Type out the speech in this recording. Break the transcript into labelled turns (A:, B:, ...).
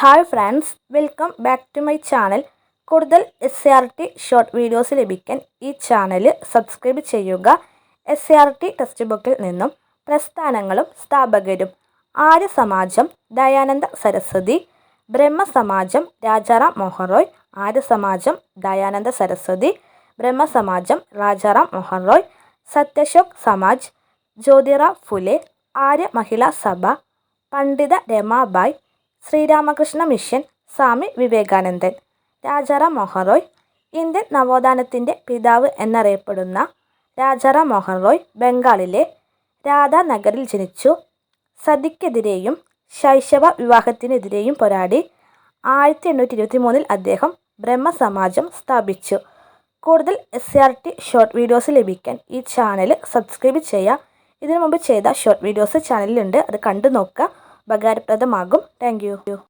A: Hi friends, welcome back to my channel. കൂടുതൽ SCRT short videos ലഭിക്കാൻ ഈ channel subscribe ചെയ്യുക. SCRT ടെക്സ്റ്റ് ബുക്കിൽ നിന്നും പ്രസ്ഥാനങ്ങളും സ്ഥാപകരും: ആര്യ സമാജം ദയാനന്ദ സരസ്വതി, ബ്രഹ്മസമാജം രാജാറാം മോഹൻ റോയ്. ആര്യ സമാജം ദയാനന്ദ സരസ്വതി, ബ്രഹ്മസമാജം രാജാറാം മോഹൻ റോയ്. സത്യശോക് സമാജ് ജ്യോതിറാവ് ഫുലെ, ആര്യ മഹിളാ സഭ പണ്ഡിത രമാബായ്, ശ്രീരാമകൃഷ്ണ മിഷൻ സ്വാമി വിവേകാനന്ദൻ. രാജാറാം മോഹൻ റോയ്. ഇന്ത്യൻ നവോത്ഥാനത്തിൻ്റെ പിതാവ് എന്നറിയപ്പെടുന്ന രാജാറാം മോഹൻ റോയ് ബംഗാളിലെ രാധാനഗറിൽ ജനിച്ചു. സതിക്കെതിരെയും ശൈശവ വിവാഹത്തിനെതിരെയും പോരാടി 1823 അദ്ദേഹം ബ്രഹ്മസമാജം സ്ഥാപിച്ചു. കൂടുതൽ SCRT ഷോർട്ട് വീഡിയോസ് ലഭിക്കാൻ ഈ ചാനൽ സബ്സ്ക്രൈബ് ചെയ്യുക. ഇതിനു മുമ്പ് ചെയ്ത ഷോർട്ട് വീഡിയോസ് ചാനലിലുണ്ട്, അത് കണ്ടു നോക്കുക. ഉപകാരപ്രദമാകും. Thank U.